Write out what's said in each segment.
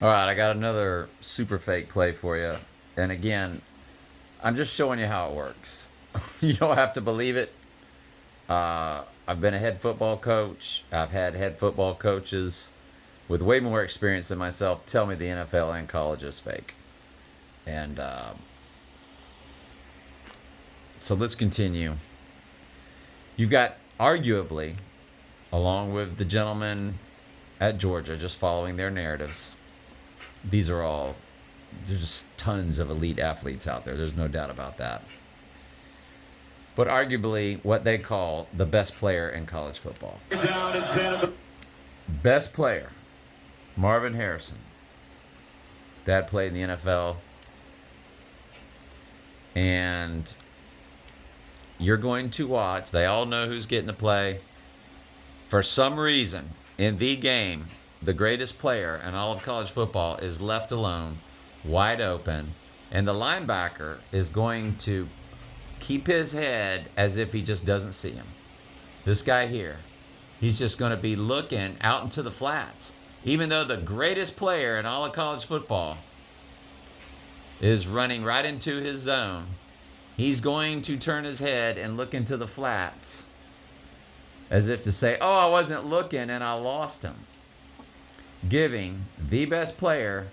All right, I got another super fake play for you. And again, I'm just showing you how it works. You don't have to believe it. I've been a head football coach. I've had head football coaches with way more experience than myself tell me the NFL and college is fake. And so let's continue. You've got arguably, along with the gentleman at Georgia, just following their narratives, these are all, there's just tons of elite athletes out there. There's no doubt about that. But arguably what they call the best player in college football. Best player, Marvin Harrison. Dad played in the NFL. And you're going to watch, they all know who's getting to play. For some reason, in the game, the greatest player in all of college football is left alone, wide open, and the linebacker is going to keep his head as if he just doesn't see him. This guy here, he's just going to be looking out into the flats. Even though the greatest player in all of college football is running right into his zone, he's going to turn his head and look into the flats as if to say, oh, I wasn't looking and I lost him. Giving the best player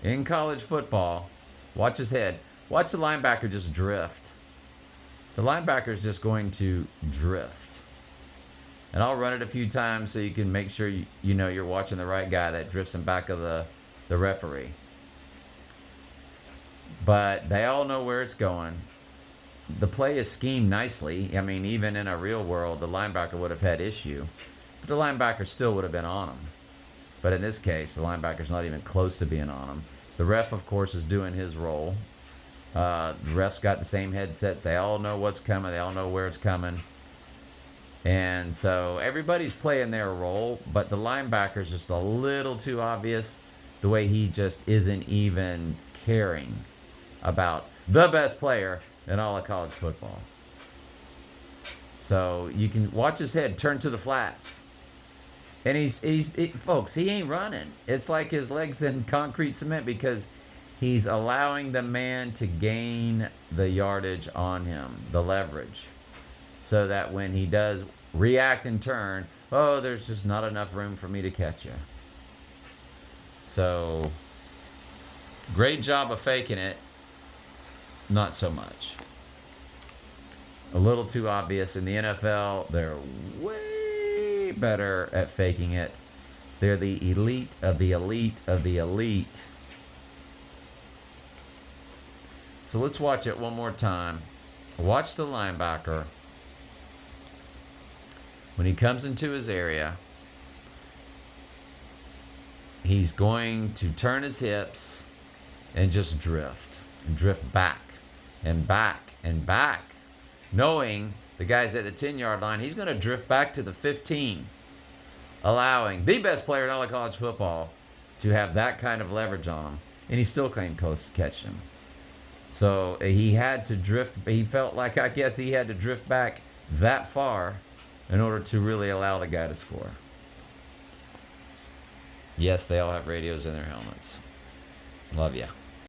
in college football, watch his head, watch the linebacker just drift. The linebacker is just going to drift. And I'll run it a few times so you can make sure you know you're watching the right guy that drifts in back of the referee. But they all know where it's going. The play is schemed nicely. I mean, even in a real world, the linebacker would have had issue. But the linebacker still would have been on him. But in this case, the linebacker's not even close to being on him. The ref, of course, is doing his role. The refs got the same headsets. They all know what's coming. They all know where it's coming. And so everybody's playing their role, but the linebacker's just a little too obvious the way he just isn't even caring about the best player in all of college football. So you can watch his head turn to the flats. And folks, he ain't running. It's like his legs in concrete cement because he's allowing the man to gain the yardage on him, the leverage, so that when he does react and turn, oh, there's just not enough room for me to catch you. So, great job of faking it. Not so much. A little too obvious. In the NFL, they're way better at faking it. They're the elite of the elite of the elite. So let's watch it one more time. Watch the linebacker. When he comes into his area, he's going to turn his hips and just drift. And drift back and back and back. Knowing the guy's at the 10-yard line, he's going to drift back to the 15. Allowing the best player in all of college football to have that kind of leverage on him. And he still came close to catching him. So he had to drift. He felt like, I guess, he had to drift back that far in order to really allow the guy to score. Yes, they all have radios in their helmets. Love ya.